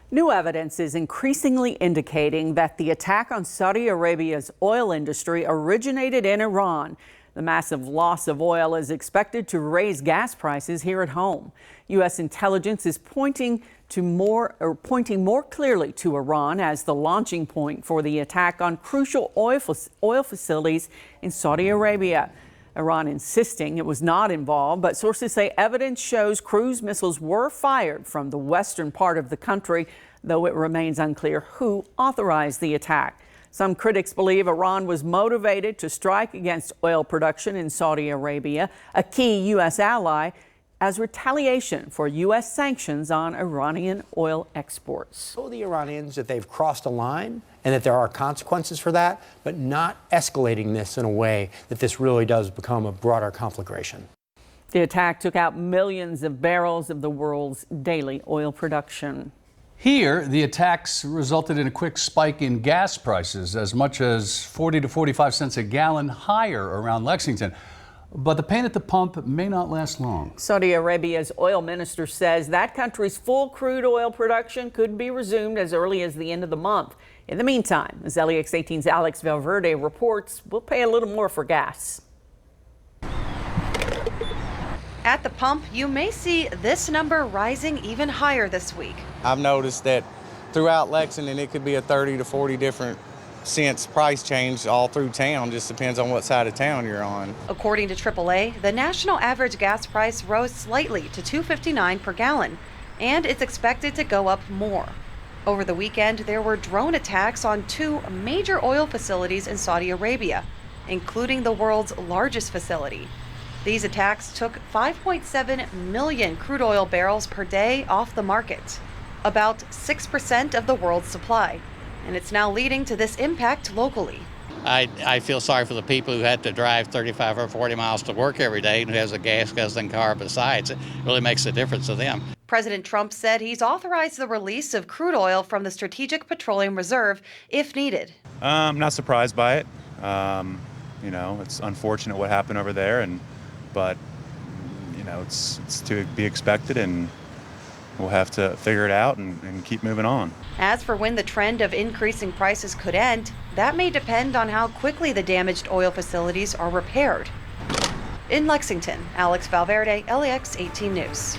New evidence is increasingly indicating that the attack on Saudi Arabia's oil industry originated in Iran. The massive loss of oil is expected to raise gas prices here at home. U.S. intelligence is pointing more clearly to Iran as the launching point for the attack on crucial oil facilities in Saudi Arabia. Iran insisting it was not involved, but sources say evidence shows cruise missiles were fired from the western part of the country, though it remains unclear who authorized the attack. Some critics believe Iran was motivated to strike against oil production in Saudi Arabia, a key U.S. ally, as retaliation for U.S. sanctions on Iranian oil exports. Told the Iranians that they've crossed a line and that there are consequences for that, but not escalating this in a way that this really does become a broader conflagration. The attack took out millions of barrels of the world's daily oil production. Here, the attacks resulted in a quick spike in gas prices, as much as 40 to 45 cents a gallon higher around Lexington. But the pain at the pump may not last long. Saudi Arabia's oil minister says that country's full crude oil production could be resumed as early as the end of the month. In the meantime, as LEX18's Alex Valverde reports, we'll pay a little more for gas. At the pump, you may see this number rising even higher this week. I've noticed that throughout Lexington, it could be a 30 to 40 different cents price change all through town. Just depends on what side of town you're on. According to AAA, the national average gas price rose slightly to $2.59 per gallon, and it's expected to go up more. Over the weekend, there were drone attacks on two major oil facilities in Saudi Arabia, including the world's largest facility. These attacks took 5.7 million crude oil barrels per day off the market, about 6% of the world's supply. And it's now leading to this impact locally. I feel sorry for the people who had to drive 35 or 40 miles to work every day and who has a gas guzzling car besides. It really makes a difference to them. President Trump said he's authorized the release of crude oil from the Strategic Petroleum Reserve if needed. I'm not surprised by it. It's unfortunate what happened over there, but it's to be expected, and we'll have to figure it out and keep moving on. As for when the trend of increasing prices could end, that may depend on how quickly the damaged oil facilities are repaired. In Lexington, Alex Valverde, LEX 18 News.